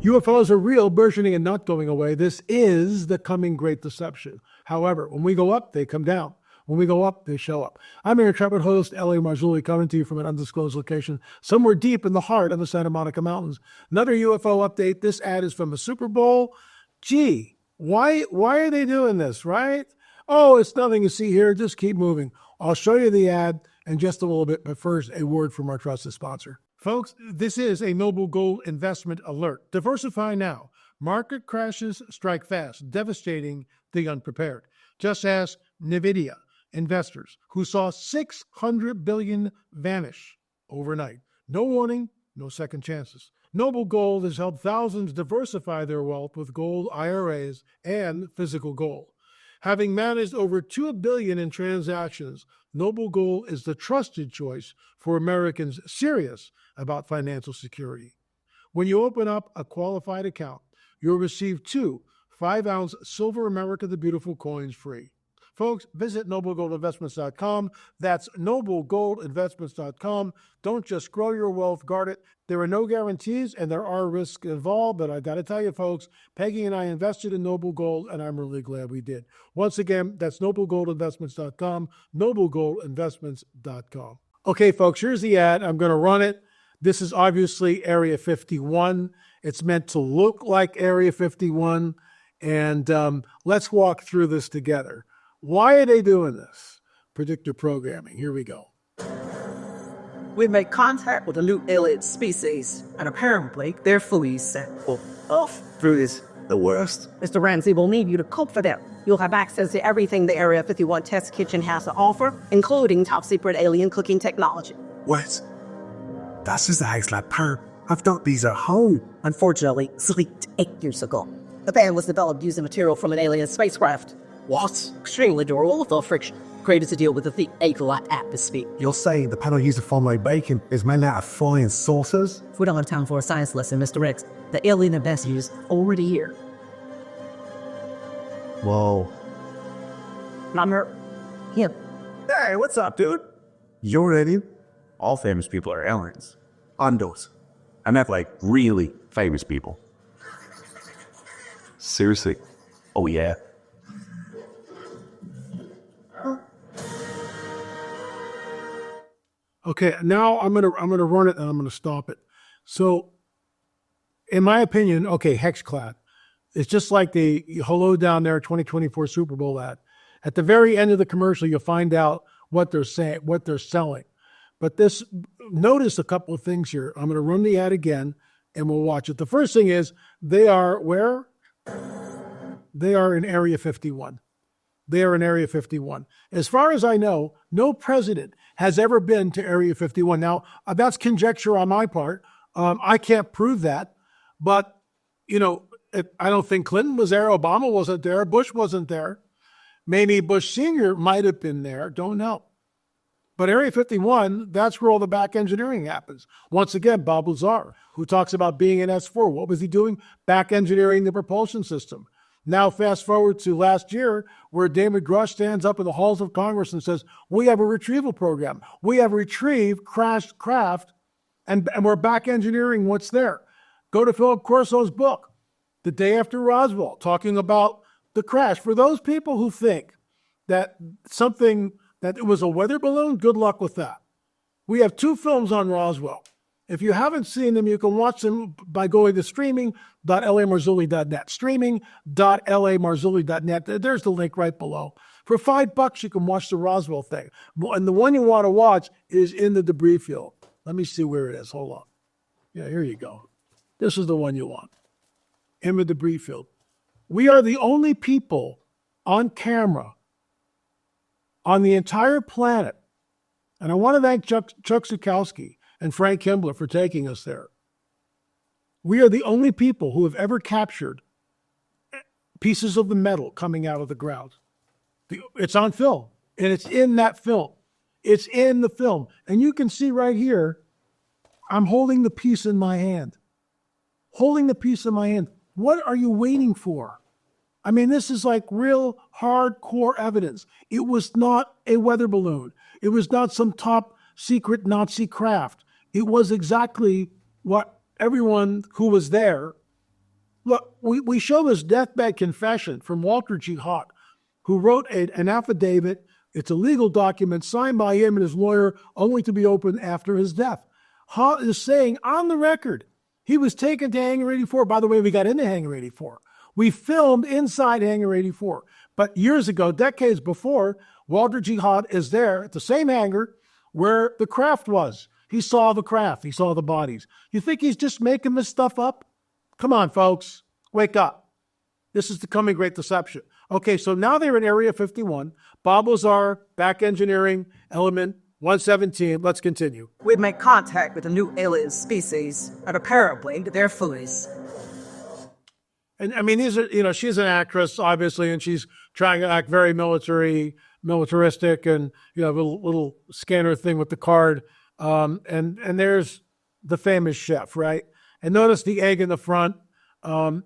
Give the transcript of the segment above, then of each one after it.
UFOs are real, burgeoning, and not going away. This is the coming great deception. However, when we go up, they come down. When we go up, they show up. I'm your intrepid host, L.A. Marzulli, coming to you from an undisclosed location somewhere deep in the heart of the Santa Monica Mountains. Another UFO update. This ad is from the Super Bowl. Gee, why are they doing this, right? Oh, it's nothing you see here. Just keep moving. I'll show you the ad in just a little bit, but first, a word from our trusted sponsor. Folks, this is a Noble Gold investment alert. Diversify now. Market crashes strike fast, devastating the unprepared. Just ask NVIDIA investors who saw $600 billion vanish overnight. No warning, no second chances. Noble Gold has helped thousands diversify their wealth with gold IRAs and physical gold. Having managed over $2 billion in transactions, Noble Gold is the trusted choice for Americans serious about financial security. When you open up a qualified account, you'll receive 2 5-ounce Silver America the Beautiful coins free. Folks, visit noblegoldinvestments.com. That's noblegoldinvestments.com. Don't just grow your wealth, guard it. There are no guarantees and there are risks involved, but I got to tell you, folks, Peggy and I invested in Noble Gold, and I'm really glad we did. Once again, that's noblegoldinvestments.com, noblegoldinvestments.com. Okay, folks, here's the ad. I'm going to run it. This is obviously Area 51. It's meant to look like Area 51, and let's walk through this together. Why are they doing this? Predictor programming. Here we go. We made contact with a new alien species, and apparently their food sample of fruit is the worst. Mr. Ramsey will need you to cook for them. You'll have access to everything the Area 51 test kitchen has to offer, including top-secret alien cooking technology. What? Das ist eigentlich per. I've thought these are home. Unfortunately, it's leaked 8 years ago. The pan was developed using material from an alien spacecraft. What? Extremely durable with low friction. Created to deal with the thick alkaline atmosphere. You're saying the panel used to formulate bacon is made out of flying saucers? If we don't have time for a science lesson, Mr. X, the alien ambassador is already here. Whoa. Not her. Him. Hey, what's up, dude? You're ready? All famous people are aliens. Undos. I meant like really famous people. Seriously. Oh yeah. Okay, now I'm gonna run it and I'm gonna stop it. So, in my opinion, okay, hexclad. It's just like the hello down there 2024 Super Bowl ad. At the very end of the commercial, you'll find out what they're saying, what they're selling. But notice a couple of things here. I'm gonna run the ad again and we'll watch it. The first thing is they are where? They are in Area 51. They are in Area 51. As far as I know, no president has ever been to Area 51. Now, that's conjecture on my part. I can't prove that. But, I don't think Clinton was there. Obama wasn't there. Bush wasn't there. Maybe Bush Sr. might have been there. Don't know. But Area 51, that's where all the back engineering happens. Once again, Bob Lazar, who talks about being in S4. What was he doing? Back engineering the propulsion system. Now, fast forward to last year, where David Grush stands up in the halls of Congress and says, we have a retrieval program. We have retrieved crashed craft, and we're back engineering what's there. Go to Philip Corso's book, The Day After Roswell, talking about the crash. For those people who think that it was a weather balloon, good luck with that. We have 2 films on Roswell. If you haven't seen them, you can watch them by going to streaming.lamarzulli.net. Streaming.lamarzulli.net. There's the link right below. For $5, you can watch the Roswell thing. And the one you want to watch is in the debris field. Let me see where it is. Hold on. Yeah, here you go. This is the one you want. In the debris field. We are the only people on camera on the entire planet. And I want to thank Chuck Zukowski and Frank Kimbler for taking us there. We are the only people who have ever captured pieces of the metal coming out of the ground. It's on film, and it's in that film. It's in the film. And you can see right here, I'm holding the piece in my hand. Holding the piece in my hand. What are you waiting for? I mean, this is like real hardcore evidence. It was not a weather balloon. It was not some top secret Nazi craft. It was exactly what everyone who was there Look, we show this deathbed confession from Walter G. Hott, who wrote an affidavit. It's a legal document signed by him and his lawyer, only to be opened after his death. Hott is saying on the record, he was taken to Hangar 84. By the way, we got into Hangar 84. We filmed inside Hangar 84. But years ago, decades before, Walter G. Hott is there at the same hangar where the craft was. He saw the craft. He saw the bodies. You think he's just making this stuff up? Come on, folks. Wake up. This is the coming great deception. Okay, so now they're in Area 51. Bob Lazar, back engineering, element 117. Let's continue. We've made contact with a new alien species, and apparently they're foolies. And I mean, these are, she's an actress, obviously, and she's trying to act very militaristic, and, little scanner thing with the card. And there's the famous chef, right? And notice the egg in the front.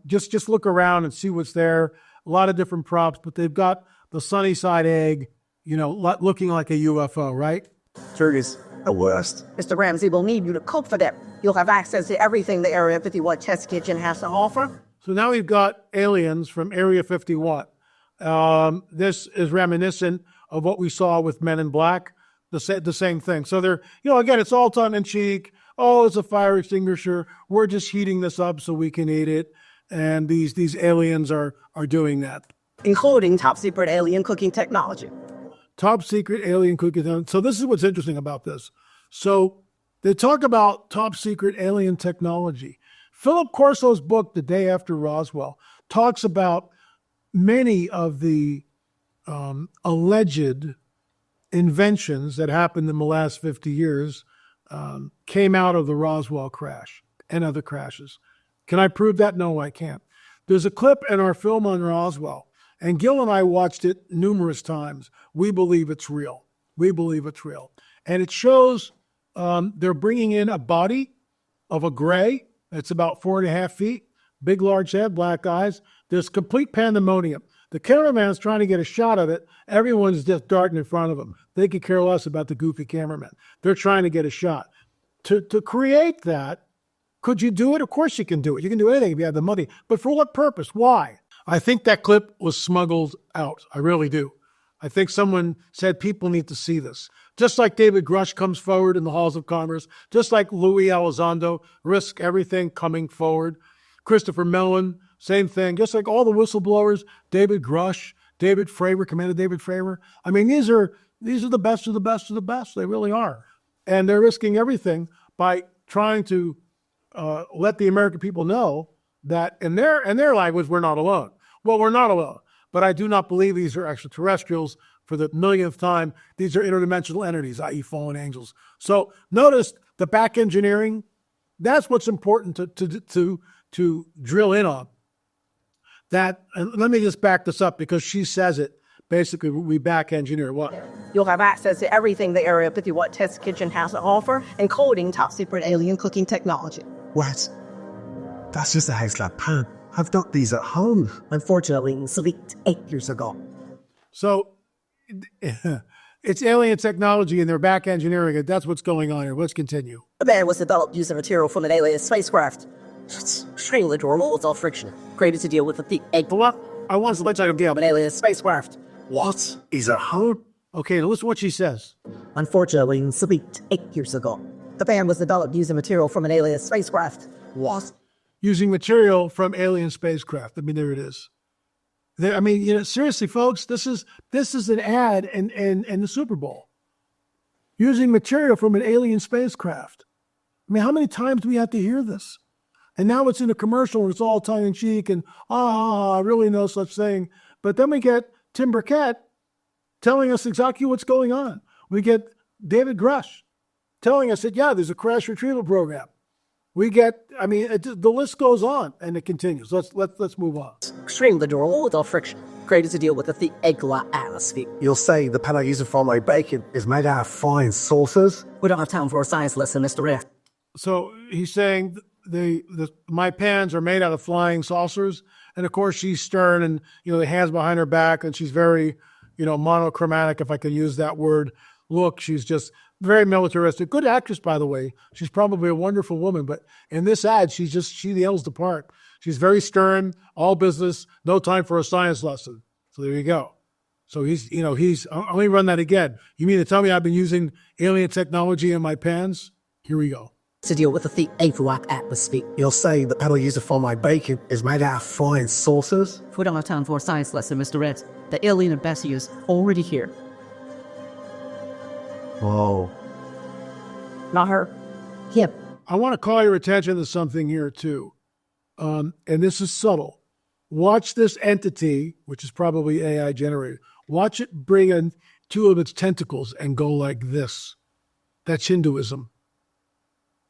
Just look around and see what's there. A lot of different props, but they've got the sunny side egg, looking like a UFO, right? Turkey's the worst. Mr. Ramsey will need you to cook for them. You'll have access to everything the Area 51 test kitchen has to offer. So now we've got aliens from Area 51. This is reminiscent of what we saw with Men in Black, the same thing. So they're, again, it's all tongue in cheek. Oh, it's a fire extinguisher. We're just heating this up so we can eat it. And these aliens are doing that. Including top secret alien cooking technology. Top secret alien cooking technology. So this is what's interesting about this. So they talk about top secret alien technology. Philip Corso's book, The Day After Roswell, talks about many of the alleged inventions that happened in the last 50 years came out of the Roswell crash and other crashes. Can I prove that? No, I can't. There's a clip in our film on Roswell, and Gil and I watched it numerous times. We believe it's real. We believe it's real. And it shows they're bringing in a body of a gray. It's about 4.5 feet, big, large head, black eyes. There's complete pandemonium. The cameraman's trying to get a shot of it. Everyone's just darting in front of him. They could care less about the goofy cameraman. They're trying to get a shot. To create that, could you do it? Of course you can do it. You can do anything if you have the money. But for what purpose? Why? I think that clip was smuggled out. I really do. I think someone said people need to see this. Just like David Grush comes forward in the halls of Congress, just like Louis Elizondo risk everything coming forward. Christopher Mellon, same thing. Just like all the whistleblowers, David Grush, David Fravor, Commander David Fravor. I mean, these are the best of the best of the best. They really are. And they're risking everything by trying to let the American people know that in their language, we're not alone. Well, we're not alone. But I do not believe these are extraterrestrials. For the millionth time, these are interdimensional entities, i.e. fallen angels. So notice the back engineering. That's what's important to drill in on. That, and let me just back this up because she says it. Basically, we back engineer what? You'll have access to everything the Area 51 test kitchen has to offer, including top secret alien cooking technology. What? That's just a house lab pan. I've got these at home. Unfortunately, leaked 8 years ago. So it's alien technology and they're back engineering it. That's what's going on here. Let's continue. The man was developed using material from an alien spacecraft. It's extremely durable with all friction, created to deal with the thick egg I want to let you deal. of an alien spacecraft. What? Is at home? Okay, listen to what she says. Unfortunately, leaked 8 years ago. The van was developed using material from an alien spacecraft. What? Using material from alien spacecraft. I mean, there it is. I mean, seriously, folks, this is an ad in the Super Bowl. Using material from an alien spacecraft. I mean, how many times do we have to hear this? And now it's in a commercial and it's all tongue-in-cheek and, really no such thing. But then we get Tim Burkett telling us exactly what's going on. We get David Grush telling us that, yeah, there's a crash retrieval program. We get, the list goes on and it continues. Let's move on. Extremely durable with all friction, created to deal with the thick egg-like atmosphere. You'll say the pan I use for my bacon is made out of fine saucers? We don't have time for a science lesson, Mr. Riff. So he's saying my pans are made out of flying saucers. And of course she's stern and, the hands behind her back and she's very, monochromatic, if I could use that word. Look, she's just Very militaristic. Good actress, by the way. She's probably a wonderful woman, but in this ad, she nails the part. She's very stern, all business, no time for a science lesson. So there you go. So let me run that again. You mean to tell me I've been using alien technology in my pans? Here we go. To deal with the thick aquatic atmosphere. You're saying the pedal user for my bacon is made out of flying saucers? We don't have time for a science lesson, Mr. Red. The alien ambassador's already here. Whoa. Not her. Him. I want to call your attention to something here, too. And this is subtle. Watch this entity, which is probably AI generated. Watch it bring in two of its tentacles and go like this. That's Hinduism.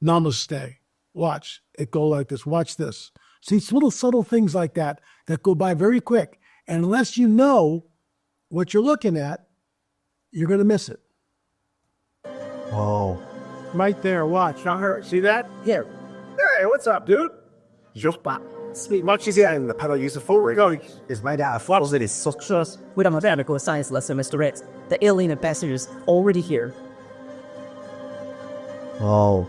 Namaste. Watch it go like this. Watch this. See, it's little subtle things like that go by very quick. And unless you know what you're looking at, you're going to miss it. Whoa. Right there. Watch. Not her. See that? Here. Hey, what's up, dude? Just back. Sweet. Much easier and the pedal user for is made out of fluffs. Saucers. We don't have time for a science lesson, Mr. Red. The alien ambassador's already here. Oh.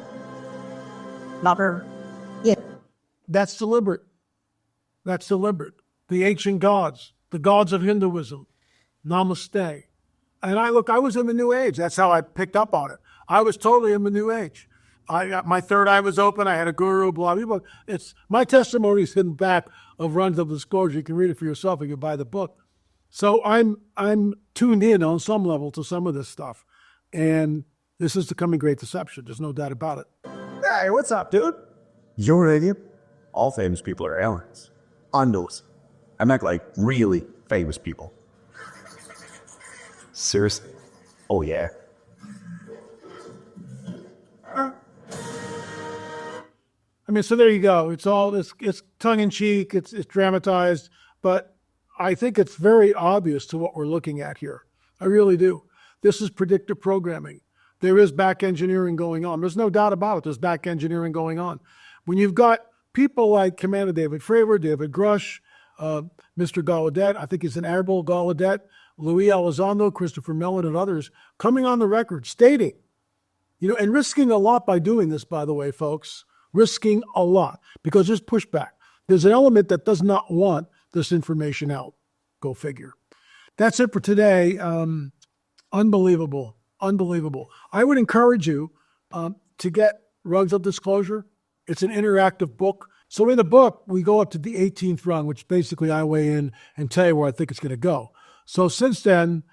Not her. Yeah. That's deliberate. That's deliberate. The ancient gods, the gods of Hinduism. Namaste. And I was in the New Age. That's how I picked up on it. I was totally in the New Age. My third eye was open. I had a guru, blah, blah, blah. My testimony is in back of Runs of Disclosure. You can read it for yourself if you buy the book. So I'm tuned in on some level to some of this stuff. And this is the coming great deception. There's no doubt about it. Hey, what's up, dude? You're an idiot. All famous people are aliens. On those. I meant like really famous people. Seriously? Oh, yeah. I mean, so there you go. It's tongue in cheek. It's dramatized, but I think it's very obvious to what we're looking at here. I really do. This is predictive programming. There is back engineering going on. There's no doubt about it. There's back engineering going on. When you've got people like Commander David Fravor, David Grush, Mr. Gallaudet, I think he's an Admiral Gallaudet, Louis Elizondo, Christopher Mellon, and others coming on the record stating, and risking a lot by doing this, by the way, folks, risking a lot because there's pushback. There's an element that does not want this information out. Go figure. That's it for today. Unbelievable. Unbelievable. I would encourage you to get Rugs of Disclosure. It's an interactive book. So in the book, we go up to the 18th rung, which basically I weigh in and tell you where I think it's going to go. So since then,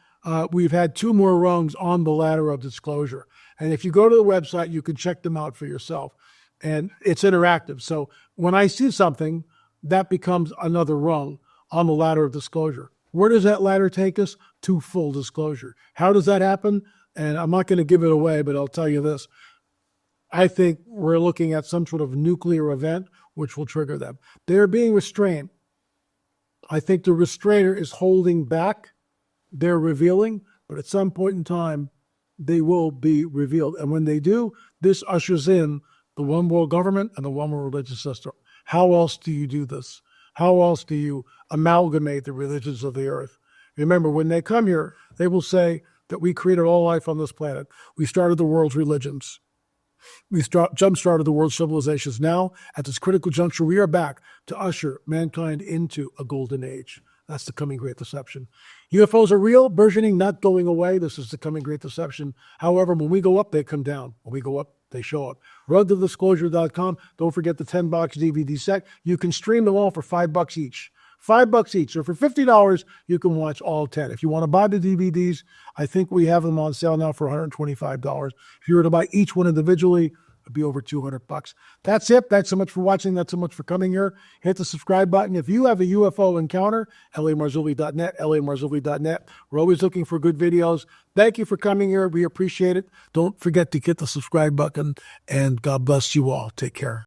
we've had 2 more rungs on the ladder of disclosure. And if you go to the website, you can check them out for yourself. And it's interactive. So when I see something, that becomes another rung on the ladder of disclosure. Where does that ladder take us? To full disclosure. How does that happen? And I'm not going to give it away, but I'll tell you this. I think we're looking at some sort of nuclear event which will trigger them. They're being restrained. I think the restrainer is holding back. They're revealing, but at some point in time, they will be revealed. And when they do, this ushers in the one world government and the one world religious system. How else do you do this? How else do you amalgamate the religions of the earth? Remember, when they come here, they will say that we created all life on this planet. We started the world's religions. We jump-started the world's civilizations. Now, at this critical juncture, we are back to usher mankind into a golden age. That's the coming great deception. UFOs are real, burgeoning, not going away. This is the coming great deception. However, when we go up, they come down. When we go up, they show up. RugToDisclosure.com. Don't forget the 10-box DVD set. You can stream them all for $5 each. $5 each. So for $50, you can watch all 10. If you want to buy the DVDs, I think we have them on sale now for $125. If you were to buy each one individually, it'd be over $200. That's it. Thanks so much for watching. That's so much for coming here. Hit the subscribe button. If you have a UFO encounter, LAMarzulli.net, LAMarzulli.net. We're always looking for good videos. Thank you for coming here. We appreciate it. Don't forget to hit the subscribe button, and God bless you all. Take care.